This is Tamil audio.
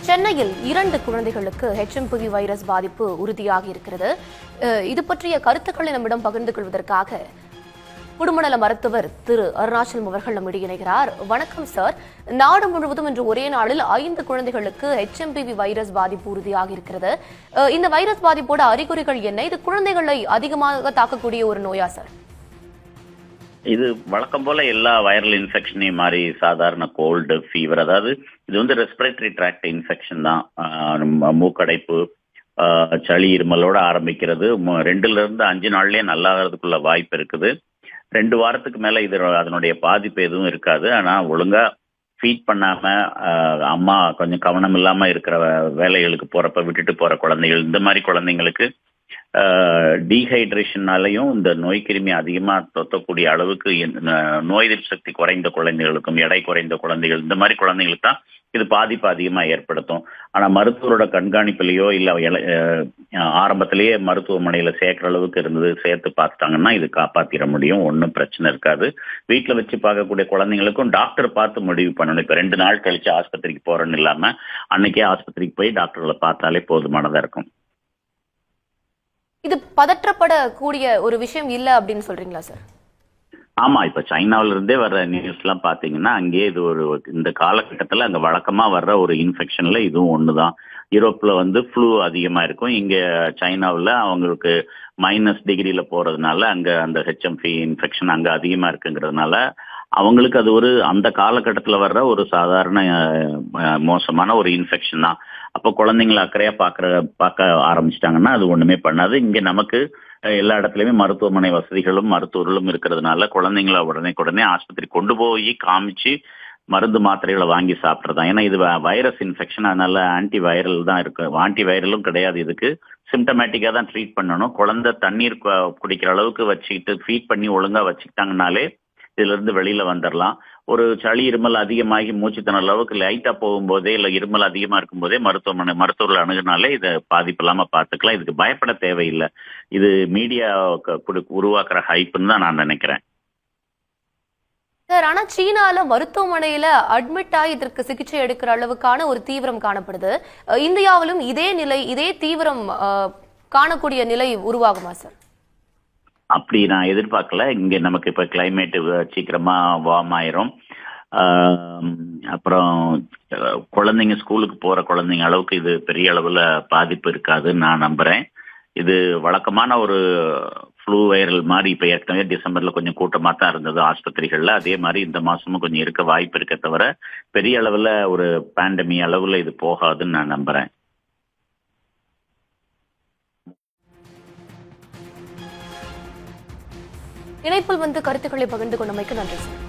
சென்னையில் 2 குழந்தைகளுக்கு HMPV வைரஸ் பாதிப்பு உறுதியாகி இருக்கிறது. இது பற்றிய கருத்துக்களை நம்மிடம் பகிர்ந்து கொள்வதற்காக குடும்பநல மருத்துவர் திரு அருணாச்சலம் அவர்கள் நம்மிடையே இணைகிறார். வணக்கம் சார். நாடு முழுவதும் இன்று ஒரே நாளில் 5 குழந்தைகளுக்கு HMPV வைரஸ் பாதிப்பு உறுதியாகி இருக்கிறது. இந்த வைரஸ் பாதிப்போட அறிகுறிகள் என்ன? இது குழந்தைகளை அதிகமாக தாக்கக்கூடிய ஒரு நோயா சார்? இது வழக்கம் போல எல்லா வைரல் இன்ஃபெக்ஷனையும் மாதிரி சாதாரண கோல்டு ஃபீவர், அதாவது இது வந்து ரெஸ்பிரேட்டரி ட்ராக்ட் இன்ஃபெக்ஷன் தான். மூக்கடைப்பு, சளி இருமலோட ஆரம்பிக்கிறது. 2ல இருந்து 5 நாள்லயே நல்லாகிறதுக்குள்ள வாய்ப்பு இருக்குது. 2 வாரத்துக்கு மேல இது அதனுடைய பாதிப்பு எதுவும் இருக்காது. ஆனா ஒழுங்கா ஃபீட் பண்ணாம அம்மா கொஞ்சம் கவனம் இல்லாம இருக்கிற வேலைகளுக்கு போறப்ப விட்டுட்டு போற குழந்தைகள், இந்த மாதிரி குழந்தைங்களுக்கு டீஹைட்ரேஷனாலையும் இந்த நோய் கிருமி அதிகமாக தொத்தக்கூடிய அளவுக்கு நோய் எதிர்ப்பு சக்தி குறைந்த குழந்தைகளுக்கும், எடை குறைந்த குழந்தைகள், இந்த மாதிரி குழந்தைங்களுக்கு தான் இது பாதிப்பு அதிகமாக ஏற்படுத்தும். ஆனால் மருத்துவரோட கண்காணிப்பிலேயோ இல்லை ஆரம்பத்திலேயே மருத்துவமனையில் சேர்க்குற அளவுக்கு இருந்தது சேர்த்து பார்த்துட்டாங்கன்னா இது காப்பாற்றிட முடியும். ஒன்றும் பிரச்சனை இருக்காது. வீட்டில் வச்சு பார்க்கக்கூடிய குழந்தைங்களுக்கும் டாக்டர் பார்த்து முடிவு பண்ணணும். இப்போ 2 நாள் கழிச்சு ஆஸ்பத்திரிக்கு போகிறேன்னு இல்லாமல் அன்னைக்கே ஆஸ்பத்திரிக்கு போய் டாக்டர்களை பார்த்தாலே போதுமானதாக இருக்கும். இது பதற்றப்படக்கூடிய ஒரு விஷயம் இல்ல அப்படின்னு சொல்றீங்களா சார்? ஆமா, இப்ப சைனாவில இருந்தே வர்ற நியூஸ் எல்லாம் பாத்தீங்கன்னா அங்கேயே இது ஒரு இந்த காலகட்டத்துல அங்க வழக்கமா வர்ற ஒரு இன்ஃபெக்ஷன்ல இதுவும் ஒண்ணுதான். யூரோப்ல வந்து ஃப்ளூ அதிகமா இருக்கும். இங்க சைனாவில் அவங்களுக்கு -டிகிரில போறதுனால அங்க அந்த HMV இன்ஃபெக்ஷன் அங்க அதிகமா இருக்குங்கிறதுனால அவங்களுக்கு அது ஒரு அந்த காலகட்டத்தில் வர்ற ஒரு சாதாரண மோசமான ஒரு இன்ஃபெக்ஷன் தான். அப்போ குழந்தைங்களை அக்கறையா பார்க்க ஆரம்பிச்சிட்டாங்கன்னா அது ஒண்ணுமே பண்ணாது. இங்க நமக்கு எல்லா இடத்துலயுமே மருத்துவமனை வசதிகளும் மருத்துவர்களும் இருக்கிறதுனால குழந்தைங்களை உடனே ஆஸ்பத்திரி கொண்டு போய் காமிச்சு மருந்து மாத்திரைகளை வாங்கி சாப்பிட்றதான். ஏன்னா இது வைரஸ் இன்ஃபெக்ஷன், அதனால ஆன்டி வைரல் தான் இருக்கு. ஆன்டி வைரலும் கிடையாது. இதுக்கு சிம்டமேட்டிக்காக தான் ட்ரீட் பண்ணணும். குழந்தை தண்ணீர் குடிக்கிற அளவுக்கு வச்சுக்கிட்டு ஃபீட் பண்ணி ஒழுங்கா வச்சுக்கிட்டாங்கனாலே இதுல இருந்து வெளியில வந்துடலாம். ஒரு சளி இருமல் அதிகமாகி மூச்சு திணற அளவுக்கு லைட்டா போகும்போதே இல்லை இருமல் அதிகமா இருக்கும்போதே மருத்துவர்கள் அணுகுனாலே இதை பாதிப்பு இல்லாம பார்த்துக்கலாம். இதுக்கு பயப்பட தேவையில்லை. இது மீடியா உருவாக்குற ஹைப்புன்னு தான் நான் நினைக்கிறேன். சார், ஆனா சீனால மருத்துவமனையில அட்மிட் ஆகி இதற்கு சிகிச்சை எடுக்கிற அளவுக்கான ஒரு தீவிரம் காணப்படுது. இந்தியாவிலும் இதே நிலை, இதே தீவிரம் காணக்கூடிய நிலை உருவாகுமா சார்? அப்படி நான் எதிர்பார்க்கல. இங்க நமக்கு இப்ப கிளைமேட் சீக்கிரமா வார்ம் ஆயிரும். அப்புறம் குழந்தைங்க ஸ்கூலுக்கு போற குழந்தைங்க அளவுக்கு இது பெரிய அளவுல பாதிப்பு இருக்காதுன்னு நான் நம்புறேன். இது வழக்கமான ஒரு ஃப்ளூ வைரல் மாதிரி இப்ப ஏற்கனவே டிசம்பர்ல கொஞ்சம் கூட்டமா தான் இருந்தது ஆஸ்பத்திரிகள்ல. அதே மாதிரி இந்த மாசமும் கொஞ்சம் இருக்க வாய்ப்பு இருக்க தவிர பெரிய அளவுல ஒரு பேண்டமி அளவுல இது போகாதுன்னு நான் நம்புறேன். இணைப்பில் வந்து கருத்துக்களை பகிர்ந்து கொண்டமைக்கு நன்றி சார்.